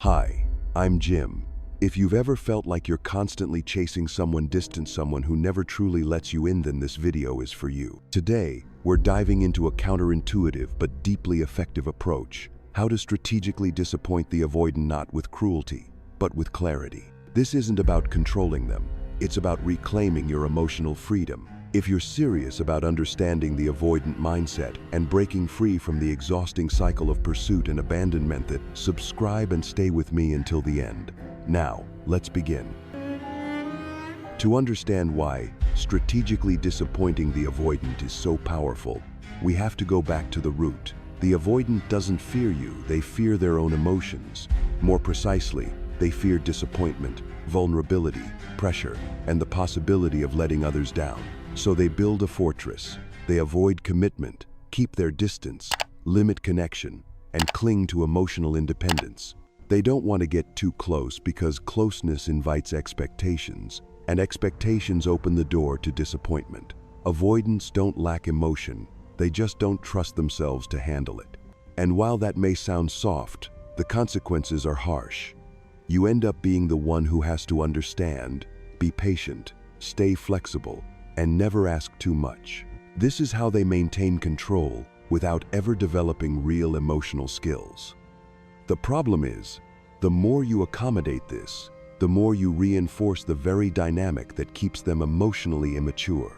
Hi, I'm Jim. If you've ever felt like you're constantly chasing someone distant, someone who never truly lets you in, then this video is for you. Today, we're diving into a counterintuitive but deeply effective approach: how to strategically disappoint the avoidant, not with cruelty, but with clarity. This isn't about controlling them, it's about reclaiming your emotional freedom. If you're serious about understanding the avoidant mindset and breaking free from the exhausting cycle of pursuit and abandonment, then subscribe and stay with me until the end. Now, let's begin. To understand why strategically disappointing the avoidant is so powerful, we have to go back to the root. The avoidant doesn't fear you, they fear their own emotions. More precisely, they fear disappointment, vulnerability, pressure, and the possibility of letting others down. So they build a fortress. They avoid commitment, keep their distance, limit connection, and cling to emotional independence. They don't want to get too close because closeness invites expectations, and expectations open the door to disappointment. Avoidants don't lack emotion, they just don't trust themselves to handle it. And while that may sound soft, the consequences are harsh. You end up being the one who has to understand, be patient, stay flexible, and never ask too much. This is how they maintain control without ever developing real emotional skills. The problem is, the more you accommodate this, the more you reinforce the very dynamic that keeps them emotionally immature.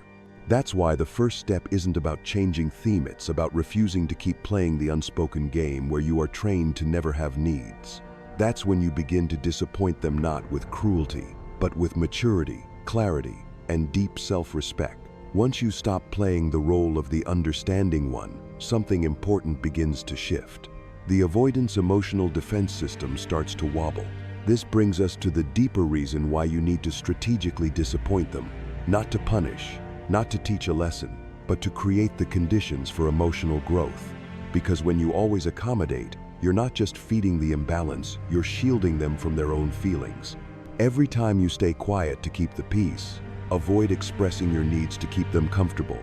That's why the first step isn't about changing theme, it's about refusing to keep playing the unspoken game where you are trained to never have needs. That's when you begin to disappoint them, not with cruelty, but with maturity, clarity, and deep self-respect. Once you stop playing the role of the understanding one, something important begins to shift. The avoidance emotional defense system starts to wobble. This brings us to the deeper reason why you need to strategically disappoint them. Not to punish, not to teach a lesson, but to create the conditions for emotional growth. Because when you always accommodate, you're not just feeding the imbalance, you're shielding them from their own feelings. Every time you stay quiet to keep the peace, avoid expressing your needs to keep them comfortable,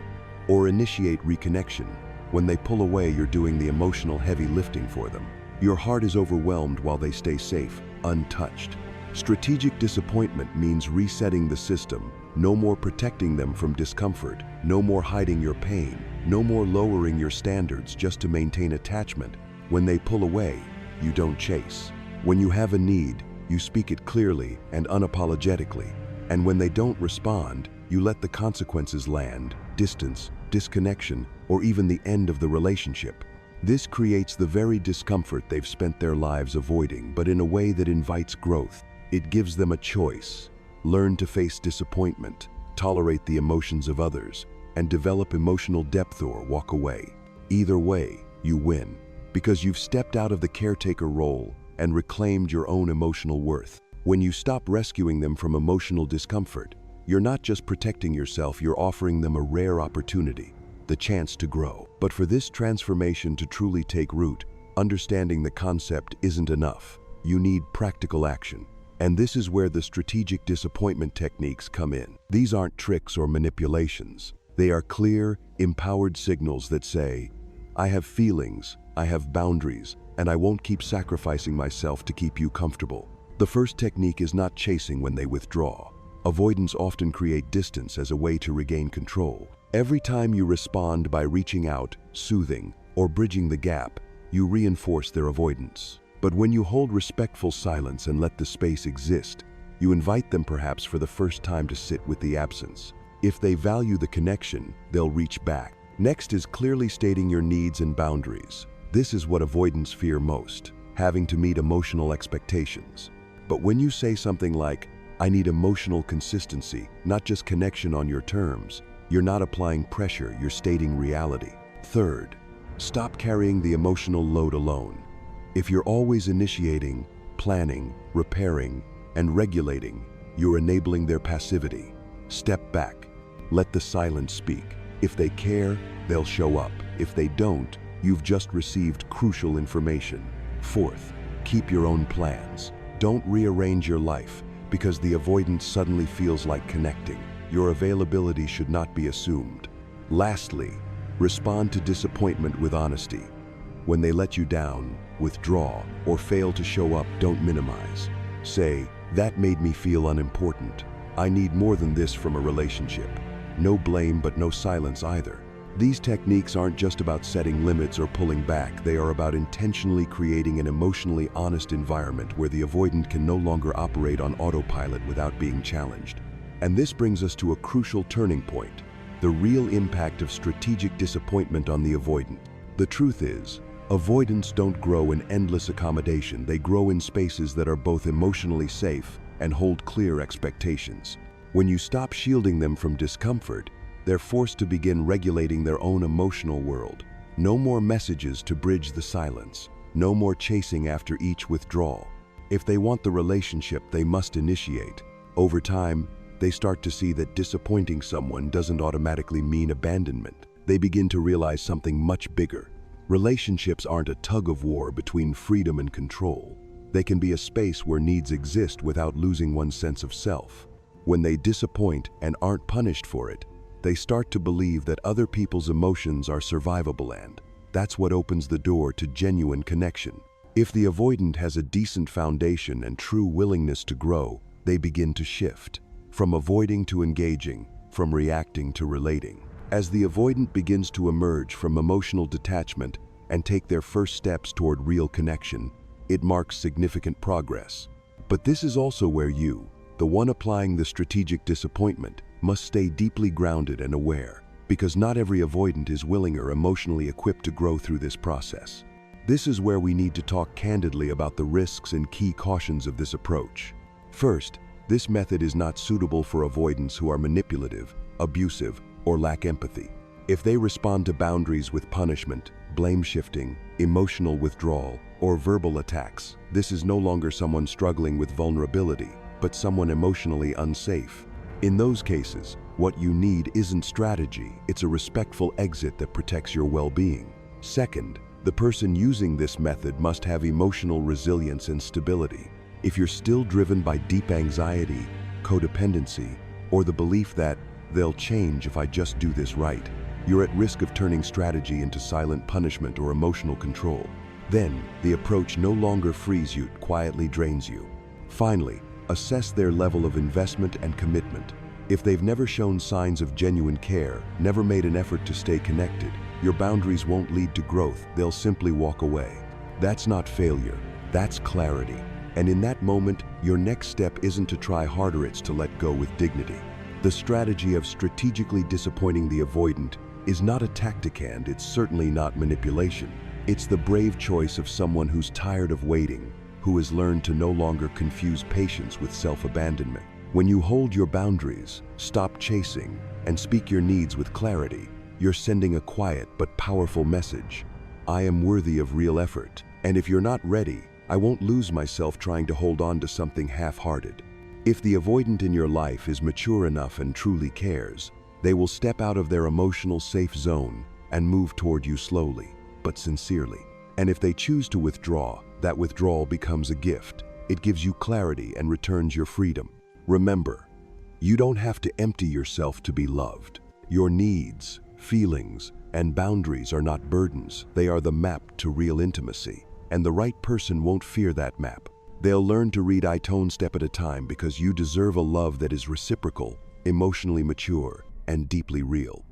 or initiate reconnection. When they pull away, you're doing the emotional heavy lifting for them. Your heart is overwhelmed while they stay safe, untouched. Strategic disappointment means resetting the system. No more protecting them from discomfort, no more hiding your pain, no more lowering your standards just to maintain attachment. When they pull away, you don't chase. When you have a need, you speak it clearly and unapologetically. And when they don't respond, you let the consequences land: distance, disconnection, or even the end of the relationship. This creates the very discomfort they've spent their lives avoiding, but in a way that invites growth. It gives them a choice: learn to face disappointment, tolerate the emotions of others, and develop emotional depth, or walk away. Either way, you win, because you've stepped out of the caretaker role and reclaimed your own emotional worth. When you stop rescuing them from emotional discomfort, you're not just protecting yourself, you're offering them a rare opportunity, the chance to grow. But for this transformation to truly take root, understanding the concept isn't enough. You need practical action. And this is where the strategic disappointment techniques come in. These aren't tricks or manipulations. They are clear, empowered signals that say, I have feelings, I have boundaries, and I won't keep sacrificing myself to keep you comfortable. The first technique is not chasing when they withdraw. Avoidants often create distance as a way to regain control. Every time you respond by reaching out, soothing, or bridging the gap, you reinforce their avoidance. But when you hold respectful silence and let the space exist, you invite them, perhaps for the first time, to sit with the absence. If they value the connection, they'll reach back. Next is clearly stating your needs and boundaries. This is what avoidants fear most: having to meet emotional expectations. But when you say something like, I need emotional consistency, not just connection on your terms, you're not applying pressure, you're stating reality. Third, stop carrying the emotional load alone. If you're always initiating, planning, repairing, and regulating, you're enabling their passivity. Step back. Let the silence speak. If they care, they'll show up. If they don't, you've just received crucial information. Fourth, keep your own plans. Don't rearrange your life because the avoidance suddenly feels like connecting. Your availability should not be assumed. Lastly, respond to disappointment with honesty. When they let you down, withdraw, or fail to show up, don't minimize. Say, "That made me feel unimportant. I need more than this from a relationship." No blame, but no silence either. These techniques aren't just about setting limits or pulling back. They are about intentionally creating an emotionally honest environment where the avoidant can no longer operate on autopilot without being challenged. And this brings us to a crucial turning point: the real impact of strategic disappointment on the avoidant. The truth is, avoidants don't grow in endless accommodation. They grow in spaces that are both emotionally safe and hold clear expectations. When you stop shielding them from discomfort, they're forced to begin regulating their own emotional world. No more messages to bridge the silence. No more chasing after each withdrawal. If they want the relationship, they must initiate. Over time, they start to see that disappointing someone doesn't automatically mean abandonment. They begin to realize something much bigger. Relationships aren't a tug-of-war between freedom and control. They can be a space where needs exist without losing one's sense of self. When they disappoint and aren't punished for it, they start to believe that other people's emotions are survivable, and that's what opens the door to genuine connection. If the avoidant has a decent foundation and true willingness to grow, they begin to shift. From avoiding to engaging, from reacting to relating. As the avoidant begins to emerge from emotional detachment and take their first steps toward real connection, it marks significant progress. But this is also where you, the one applying the strategic disappointment, must stay deeply grounded and aware, because not every avoidant is willing or emotionally equipped to grow through this process. This is where we need to talk candidly about the risks and key cautions of this approach. First, this method is not suitable for avoidants who are manipulative, abusive, or lack empathy. If they respond to boundaries with punishment, blame shifting, emotional withdrawal, or verbal attacks, this is no longer someone struggling with vulnerability, but someone emotionally unsafe. In those cases, what you need isn't strategy, it's a respectful exit that protects your well-being. Second, the person using this method must have emotional resilience and stability. If you're still driven by deep anxiety, codependency, or the belief that they'll change if I just do this right, you're at risk of turning strategy into silent punishment or emotional control. Then, the approach no longer frees you, it quietly drains you. Finally, assess their level of investment and commitment. If they've never shown signs of genuine care, never made an effort to stay connected, your boundaries won't lead to growth, they'll simply walk away. That's not failure, that's clarity. And in that moment, your next step isn't to try harder, it's to let go with dignity. The strategy of strategically disappointing the avoidant is not a tactic, and it's certainly not manipulation. It's the brave choice of someone who's tired of waiting, who has learned to no longer confuse patience with self-abandonment. When you hold your boundaries, stop chasing, and speak your needs with clarity, you're sending a quiet but powerful message. I am worthy of real effort, and if you're not ready, I won't lose myself trying to hold on to something half-hearted. If the avoidant in your life is mature enough and truly cares, they will step out of their emotional safe zone and move toward you slowly, but sincerely. And if they choose to withdraw, that withdrawal becomes a gift. It gives you clarity and returns your freedom. Remember, you don't have to empty yourself to be loved. Your needs, feelings, and boundaries are not burdens. They are the map to real intimacy. And the right person won't fear that map. They'll learn to read it one step at a time, because you deserve a love that is reciprocal, emotionally mature, and deeply real.